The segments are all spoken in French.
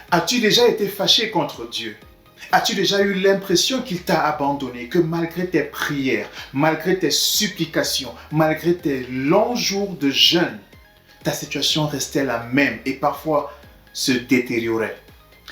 As-tu déjà été fâché contre Dieu? As-tu déjà eu l'impression qu'il t'a abandonné, que malgré tes prières, malgré tes supplications, malgré tes longs jours de jeûne, ta situation restait la même et parfois se détériorait?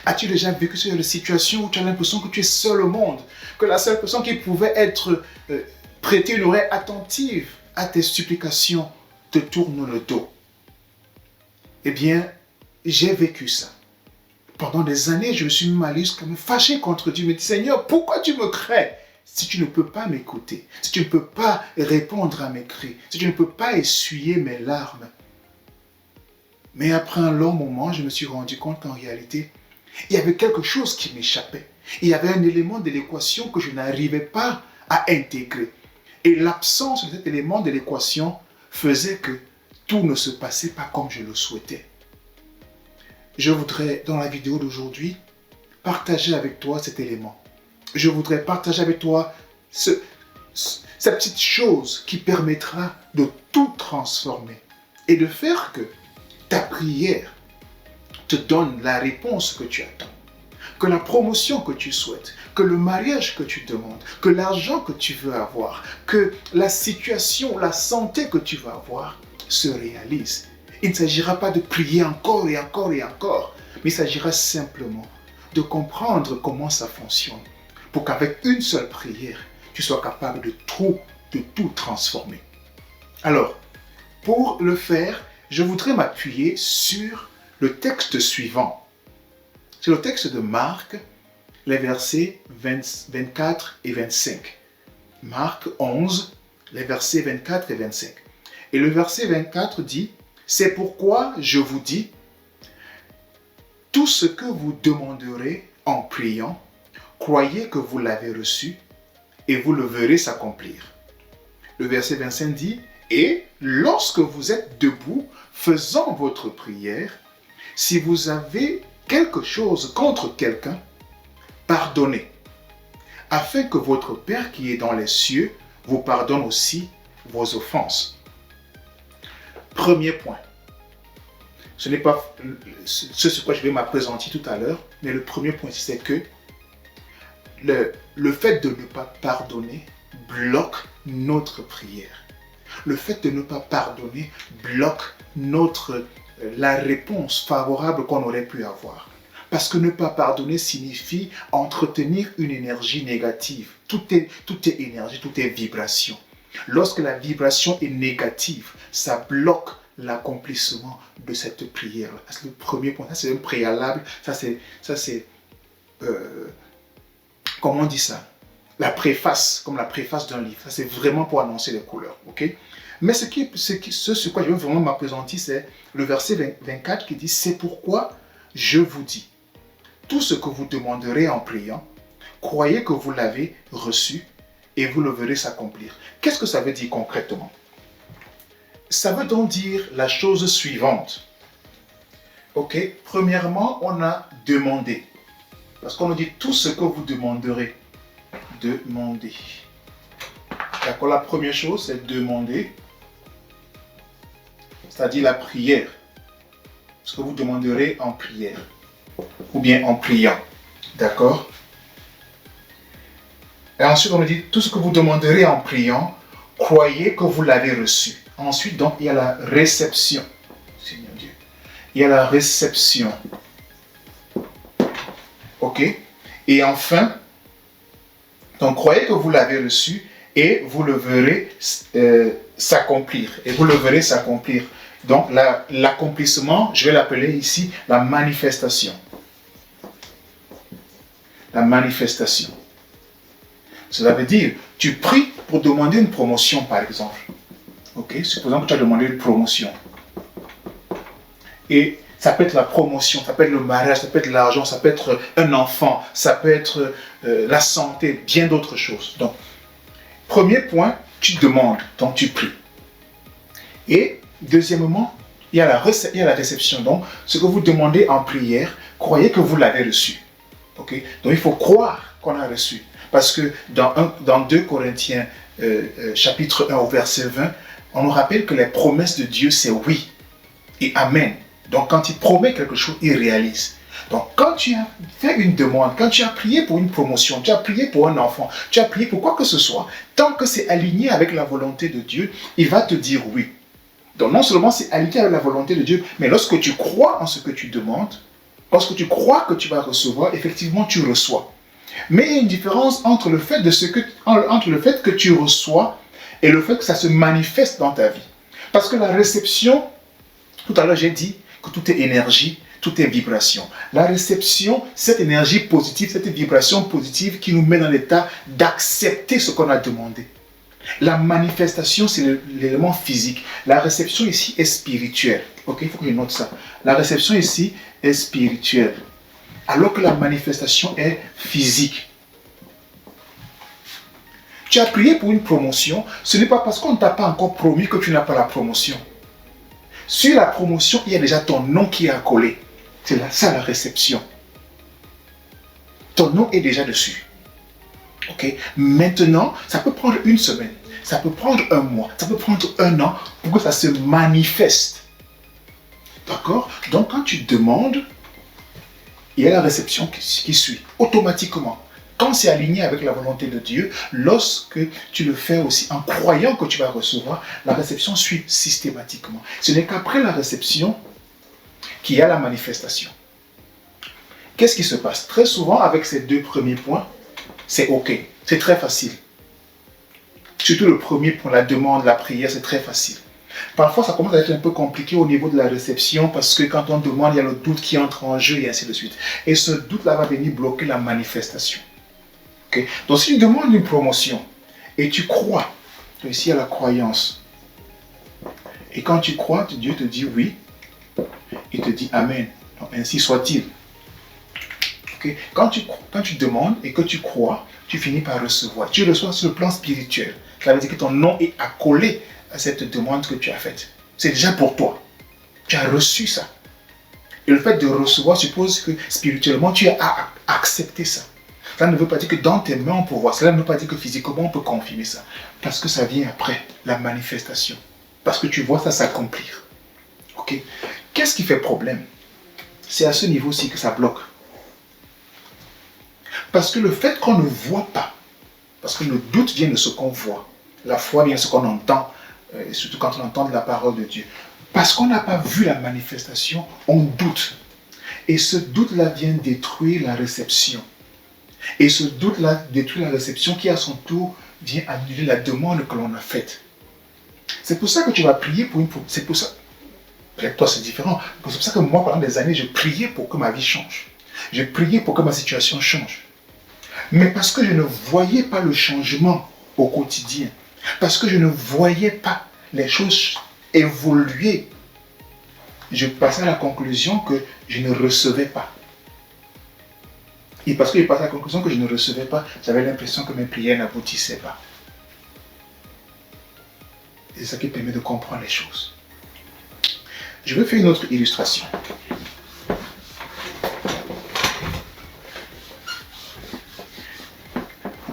As-tu déjà vécu cette situation où tu as l'impression que tu es seul au monde, que la seule personne qui pouvait être prêter une oreille attentive à tes supplications te tourne le dos? Eh bien, j'ai vécu ça. Pendant des années, je me suis mis à me fâcher contre Dieu. Je me dis, Seigneur, pourquoi tu me crées si tu ne peux pas m'écouter, si tu ne peux pas répondre à mes cris, si tu ne peux pas essuyer mes larmes? Mais après un long moment, je me suis rendu compte qu'en réalité, il y avait quelque chose qui m'échappait. Il y avait un élément de l'équation que je n'arrivais pas à intégrer. Et l'absence de cet élément de l'équation faisait que tout ne se passait pas comme je le souhaitais. Je voudrais, dans la vidéo d'aujourd'hui, partager avec toi cet élément. Je voudrais partager avec toi cette petite chose qui permettra de tout transformer et de faire que ta prière te donne la réponse que tu attends, que la promotion que tu souhaites, que le mariage que tu demandes, que l'argent que tu veux avoir, que la situation, la santé que tu vas avoir se réalise. Il ne s'agira pas de prier encore et encore et encore, mais il s'agira simplement de comprendre comment ça fonctionne pour qu'avec une seule prière, tu sois capable de tout transformer. Alors, pour le faire, je voudrais m'appuyer sur le texte suivant. C'est le texte de Marc, les versets 24 et 25. Marc 11, les versets 24 et 25. Et le verset 24 dit, « C'est pourquoi je vous dis, tout ce que vous demanderez en priant, croyez que vous l'avez reçu et vous le verrez s'accomplir. » Le verset 25 dit, « Et lorsque vous êtes debout, faisant votre prière, si vous avez quelque chose contre quelqu'un, pardonnez, afin que votre Père qui est dans les cieux vous pardonne aussi vos offenses. » Premier point. Ce n'est pas ce sur quoi je vais m'appesantir tout à l'heure, mais le premier point, c'est que le fait de ne pas pardonner bloque notre prière. Le fait de ne pas pardonner bloque la réponse favorable qu'on aurait pu avoir. Parce que ne pas pardonner signifie entretenir une énergie négative. Tout est énergie, tout est vibration. Lorsque la vibration est négative, ça bloque l'accomplissement de cette prière. C'est le premier point. Ça, c'est un préalable. Ça, c'est comment on dit ça? La préface, comme la préface d'un livre. Ça, c'est vraiment pour annoncer les couleurs. Ok? Mais ce sur quoi je veux vraiment m'appesantir, c'est le verset 24 qui dit « C'est pourquoi je vous dis, tout ce que vous demanderez en priant, croyez que vous l'avez reçu et vous le verrez s'accomplir. » Qu'est-ce que ça veut dire concrètement? Ça veut donc dire la chose suivante. Ok, premièrement, on a demandé. Parce qu'on nous dit tout ce que vous demanderez. Demander. D'accord, la première chose, c'est demander. C'est-à-dire la prière. Ce que vous demanderez en prière. Ou bien en priant. D'accord? Et ensuite, on nous dit tout ce que vous demanderez en priant, croyez que vous l'avez reçu. Ensuite, donc, il y a la réception. Seigneur Dieu. Il y a la réception. Ok? Et enfin, donc, croyez que vous l'avez reçu et vous le verrez s'accomplir. Et vous le verrez s'accomplir. Donc, l'accomplissement, je vais l'appeler ici la manifestation. La manifestation. Cela veut dire, tu pries pour demander une promotion, par exemple. Ok, supposons que tu as demandé une promotion. Et ça peut être la promotion, ça peut être le mariage, ça peut être l'argent, ça peut être un enfant, ça peut être la santé, bien d'autres choses. Donc, premier point, tu demandes, donc tu pries. Et deuxièmement, il y a la réception. Donc, ce que vous demandez en prière, croyez que vous l'avez reçu. Ok, donc, il faut croire qu'on a reçu. Parce que dans 2 Corinthiens, chapitre 1 au verset 20, on nous rappelle que les promesses de Dieu, c'est oui et amen. Donc quand il promet quelque chose, il réalise. Donc, quand tu as fait une demande, quand tu as prié pour une promotion, tu as prié pour un enfant, tu as prié pour quoi que ce soit, tant que c'est aligné avec la volonté de Dieu, il va te dire oui. Donc, non seulement c'est aligné avec la volonté de Dieu, mais lorsque tu crois en ce que tu demandes, lorsque tu crois que tu vas recevoir, effectivement, tu reçois. Mais il y a une différence entre le fait, entre le fait que tu reçois et le fait que ça se manifeste dans ta vie. Parce que la réception, tout à l'heure j'ai dit que tout est énergie, tout est vibration. La réception, cette énergie positive, cette vibration positive qui nous met dans l'état d'accepter ce qu'on a demandé. La manifestation, c'est l'élément physique. La réception ici est spirituelle. Ok, il faut que je note ça. La réception ici est spirituelle, alors que la manifestation est physique. Tu as prié pour une promotion, ce n'est pas parce qu'on ne t'a pas encore promis que tu n'as pas la promotion. Sur la promotion, il y a déjà ton nom qui est accolé. C'est ça la réception. Ton nom est déjà dessus. Ok? Maintenant, ça peut prendre une semaine, ça peut prendre un mois, ça peut prendre un an pour que ça se manifeste. D'accord? Donc quand tu demandes, il y a la réception qui suit automatiquement. Quand c'est aligné avec la volonté de Dieu, lorsque tu le fais aussi en croyant que tu vas recevoir, la réception suit systématiquement. Ce n'est qu'après la réception qu'il y a la manifestation. Qu'est-ce qui se passe? Très souvent, avec ces deux premiers points, c'est OK. C'est très facile. Surtout le premier point, la demande, la prière, c'est très facile. Parfois, ça commence à être un peu compliqué au niveau de la réception parce que quand on demande, il y a le doute qui entre en jeu et ainsi de suite. Et ce doute-là va venir bloquer la manifestation. Okay? Donc, si tu demandes une promotion et tu crois, ici il y a la croyance. Et quand tu crois, Dieu te dit oui, il te dit Amen. Donc, ainsi soit-il. Okay? Quand tu demandes et que tu crois, tu finis par recevoir. Tu reçois sur le plan spirituel. Ça veut dire que ton nom est accolé à cette demande que tu as faite. C'est déjà pour toi. Tu as reçu ça. Et le fait de recevoir suppose que spirituellement, tu as accepté ça. Cela ne veut pas dire que dans tes mains on peut voir. Cela ne veut pas dire que physiquement on peut confirmer ça. Parce que ça vient après, la manifestation. Parce que tu vois ça s'accomplir. Ok? Qu'est-ce qui fait problème? C'est à ce niveau-ci que ça bloque. Parce que le fait qu'on ne voit pas, parce que le doute vient de ce qu'on voit, la foi vient de ce qu'on entend, surtout quand on entend de la parole de Dieu. Parce qu'on n'a pas vu la manifestation, on doute. Et ce doute-là vient détruire la réception. Et ce doute-là détruit la réception qui, à son tour, vient annuler la demande que l'on a faite. C'est pour ça que tu vas prier pour une... C'est pour ça... Avec toi, c'est différent. C'est pour ça que moi, pendant des années, je priais pour que ma vie change. Je priais pour que ma situation change. Mais parce que je ne voyais pas le changement au quotidien, parce que je ne voyais pas les choses évoluer, je passais à la conclusion que je ne recevais pas. Et parce que je passais à la conclusion que je ne recevais pas, j'avais l'impression que mes prières n'aboutissaient pas. C'est ça qui permet de comprendre les choses. Je vais faire une autre illustration.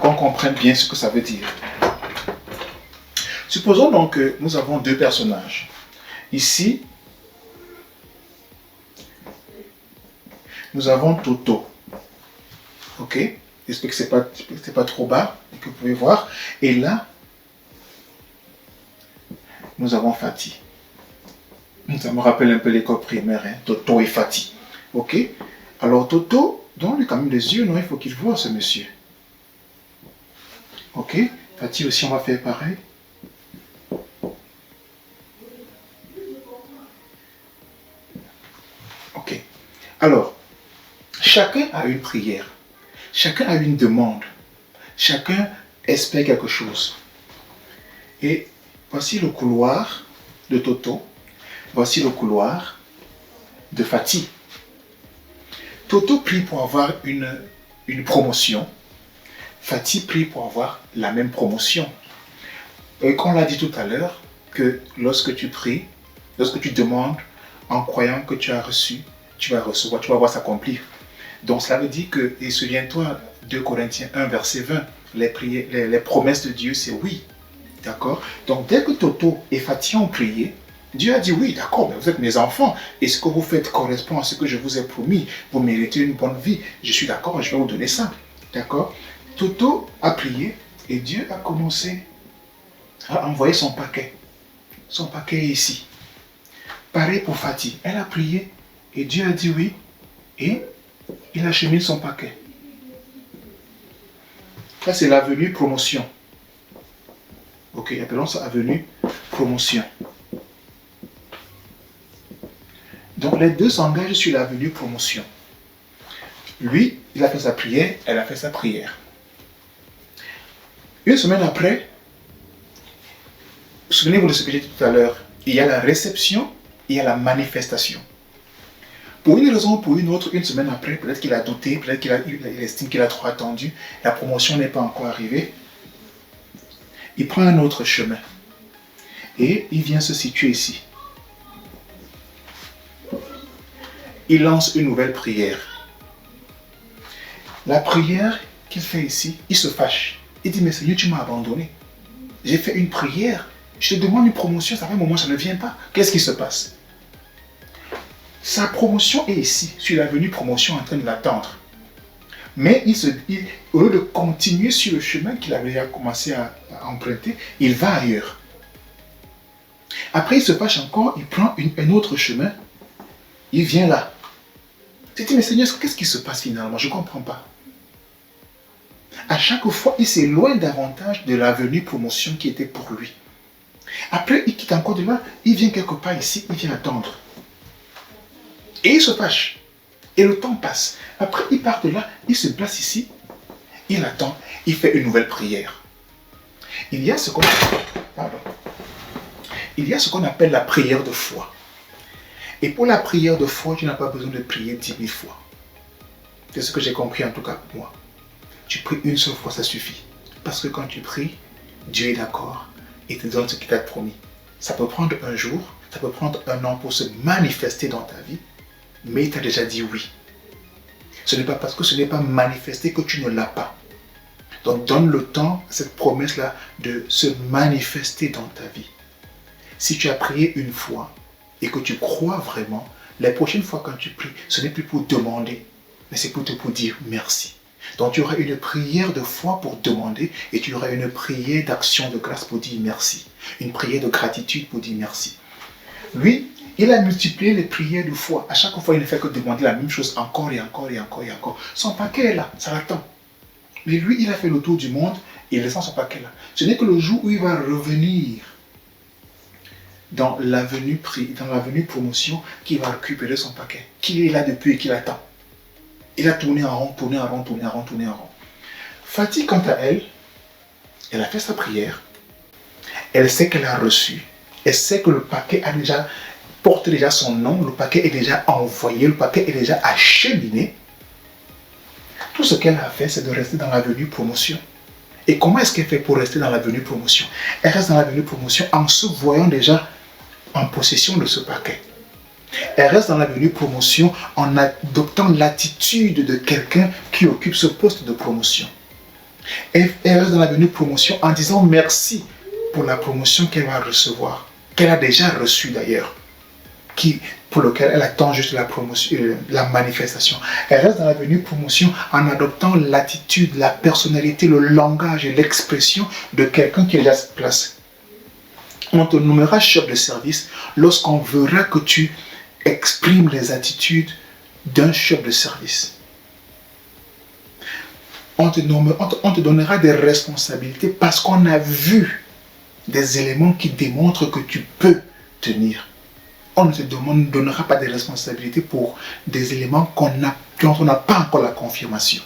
Qu'on comprenne bien ce que ça veut dire. Supposons donc que nous avons deux personnages. Ici, nous avons Toto. Ok? J'espère que c'est pas trop bas et que vous pouvez voir. Et là, nous avons Fatih. Ça me rappelle un peu l'école primaire, hein? Toto et Fatih. Ok? Alors Toto, donne-lui quand même des yeux, non? Il faut qu'il voie ce monsieur. Ok, Fatih aussi, on va faire pareil. Ok. Alors, chacun a une prière. Chacun a une demande. Chacun espère quelque chose. Et voici le couloir de Toto. Voici le couloir de Fatih. Toto prie pour avoir une promotion. Fatih prie pour avoir la même promotion. Et qu'on l'a dit tout à l'heure, que lorsque tu pries, lorsque tu demandes, en croyant que tu as reçu, tu vas recevoir, tu vas voir s'accomplir. Donc cela veut dire que, et souviens-toi, 2 Corinthiens 1, verset 20, les promesses de Dieu, c'est oui. D'accord? Donc dès que Toto et Fatih ont prié, Dieu a dit, oui, d'accord, mais vous êtes mes enfants. Et ce que vous faites correspond à ce que je vous ai promis. Vous méritez une bonne vie. Je suis d'accord, je vais vous donner ça. D'accord? Toto a prié et Dieu a commencé à envoyer son paquet. Son paquet est ici. Pareil pour Fatih. Elle a prié et Dieu a dit oui. Et il achemine son paquet. Ça, c'est l'avenue promotion. Ok, appelons ça avenue promotion. Donc les deux s'engagent sur l'avenue promotion. Lui, il a fait sa prière, elle a fait sa prière. Une semaine après, souvenez-vous de ce que j'ai dit tout à l'heure, il y a la réception, il y a la manifestation. Pour une raison ou pour une autre, une semaine après, peut-être qu'il a douté, peut-être qu'il estime qu'il a trop attendu, la promotion n'est pas encore arrivée. Il prend un autre chemin et il vient se situer ici. Il lance une nouvelle prière. La prière qu'il fait ici, il se fâche. Il dit, mais Seigneur, tu m'as abandonné. J'ai fait une prière. Je te demande une promotion, ça fait un moment, ça ne vient pas. Qu'est-ce qui se passe? Sa promotion est ici, sur l'avenue promotion en train de l'attendre. Mais au lieu de continuer sur le chemin qu'il avait déjà commencé à emprunter, il va ailleurs. Après, il se fâche encore, il prend un autre chemin. Il vient là. Il dit, mais Seigneur, qu'est-ce qui se passe finalement? Je ne comprends pas. À chaque fois, il s'éloigne davantage de l'avenue promotion qui était pour lui. Après, il quitte encore de là, il vient quelque part ici, il vient attendre. Et il se fâche. Et le temps passe. Après, il part de là, il se place ici, il attend, il fait une nouvelle prière. Il y a ce qu'on appelle la prière de foi. Et pour la prière de foi, tu n'as pas besoin de prier 10 000 fois. C'est ce que j'ai compris en tout cas pour moi. Tu pries une seule fois, ça suffit. Parce que quand tu pries, Dieu est d'accord et te donne ce qu'il t'a promis. Ça peut prendre un jour, ça peut prendre un an pour se manifester dans ta vie, mais il t'a déjà dit oui. Ce n'est pas parce que ce n'est pas manifesté que tu ne l'as pas. Donc donne le temps à cette promesse-là de se manifester dans ta vie. Si tu as prié une fois et que tu crois vraiment, les prochaines fois quand tu pries, ce n'est plus pour demander, mais c'est plutôt pour dire merci. Donc tu auras une prière de foi pour demander et tu auras une prière d'action de grâce pour dire merci. Une prière de gratitude pour dire merci. Lui, il a multiplié les prières de foi. À chaque fois, il ne fait que demander la même chose encore et encore et encore et encore. Son paquet est là, ça l'attend. Mais lui, il a fait le tour du monde et il laisse son paquet là. Ce n'est que le jour où il va revenir dans l'avenue promotion qu'il va récupérer son paquet. Qu'il est là depuis et qu'il attend. Il a tourné en rond, tourné en rond, tourné en rond, tourné en rond. Fatih, quant à elle, elle a fait sa prière. Elle sait qu'elle a reçu. Elle sait que le paquet porte déjà son nom, le paquet est déjà envoyé, le paquet est déjà acheminé. Tout ce qu'elle a fait, c'est de rester dans l'avenue promotion. Et comment est-ce qu'elle fait pour rester dans l'avenue promotion? Elle reste dans l'avenue promotion en se voyant déjà en possession de ce paquet. Elle reste dans l'avenue promotion en adoptant l'attitude de quelqu'un qui occupe ce poste de promotion. Elle reste dans l'avenue promotion en disant merci pour la promotion qu'elle va recevoir, qu'elle a déjà reçue d'ailleurs, pour lequel elle attend juste la manifestation. Elle reste dans l'avenue promotion en adoptant l'attitude, la personnalité, le langage et l'expression de quelqu'un qui est déjà sur place. On te nommera chef de service lorsqu'on verra que tu exprimes les attitudes d'un chef de service. On te donnera des responsabilités parce qu'on a vu des éléments qui démontrent que tu peux tenir. On ne te donnera pas des responsabilités pour des éléments dont on n'a pas encore la confirmation.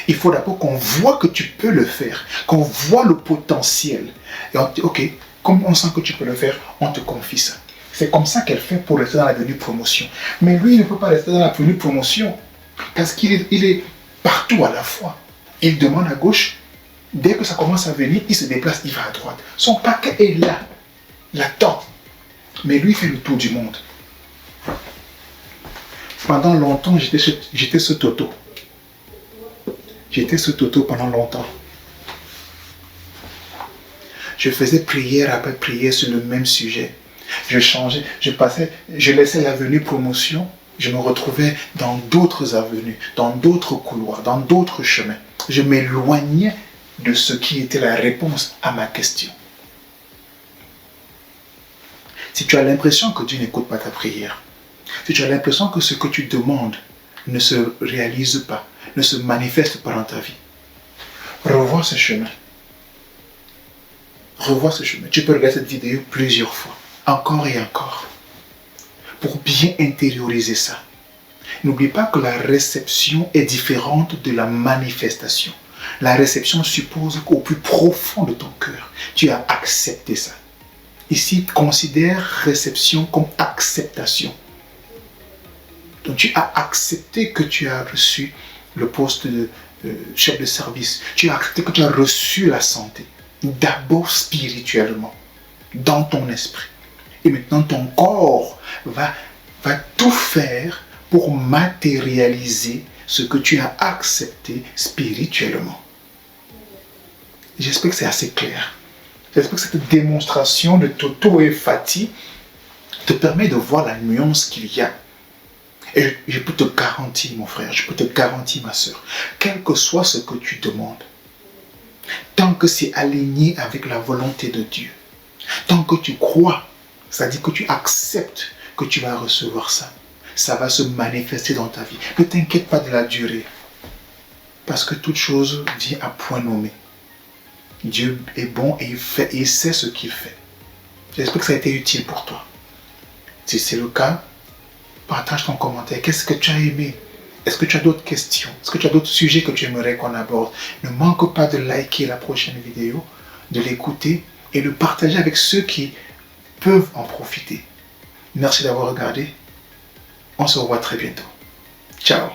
Il faut d'abord qu'on voit que tu peux le faire, qu'on voit le potentiel. Et on dit, ok, comme on sent que tu peux le faire, on te confie ça. C'est comme ça qu'elle fait pour rester dans l'avenue promotion. Mais lui, il ne peut pas rester dans l'avenue promotion parce qu'il est partout à la fois. Il demande à gauche, dès que ça commence à venir, il se déplace, il va à droite. Son paquet est là, il attend. Mais lui, il fait le tour du monde. Pendant longtemps, j'étais ce Toto. J'étais ce Toto pendant longtemps. Je faisais prière après prière sur le même sujet. Je changeais, je laissais l'avenue promotion, je me retrouvais dans d'autres avenues, dans d'autres couloirs, dans d'autres chemins. Je m'éloignais de ce qui était la réponse à ma question. Si tu as l'impression que Dieu n'écoute pas ta prière, si tu as l'impression que ce que tu demandes ne se réalise pas, ne se manifeste pas dans ta vie, revois ce chemin. Revois ce chemin. Tu peux regarder cette vidéo plusieurs fois, encore et encore, pour bien intérioriser ça. N'oublie pas que la réception est différente de la manifestation. La réception suppose qu'au plus profond de ton cœur, tu as accepté ça. Ici, considère réception comme acceptation. Donc tu as accepté que tu as reçu le poste de chef de service. Tu as accepté que tu as reçu la santé. D'abord spirituellement, dans ton esprit. Et maintenant, ton corps va tout faire pour matérialiser ce que tu as accepté spirituellement. J'espère que c'est assez clair. J'espère que cette démonstration de auto-emphatie te permet de voir la nuance qu'il y a. Et je peux te garantir, mon frère, je peux te garantir, ma soeur, quel que soit ce que tu demandes, tant que c'est aligné avec la volonté de Dieu, tant que tu crois, c'est-à-dire que tu acceptes que tu vas recevoir ça, ça va se manifester dans ta vie. Ne t'inquiète pas de la durée, parce que toute chose vient à point nommé. Dieu est bon et il sait ce qu'il fait. J'espère que ça a été utile pour toi. Si c'est le cas, partage ton commentaire. Qu'est-ce que tu as aimé? Est-ce que tu as d'autres questions? Est-ce que tu as d'autres sujets que tu aimerais qu'on aborde? Ne manque pas de liker la prochaine vidéo, de l'écouter et de partager avec ceux qui peuvent en profiter. Merci d'avoir regardé. On se revoit très bientôt. Ciao.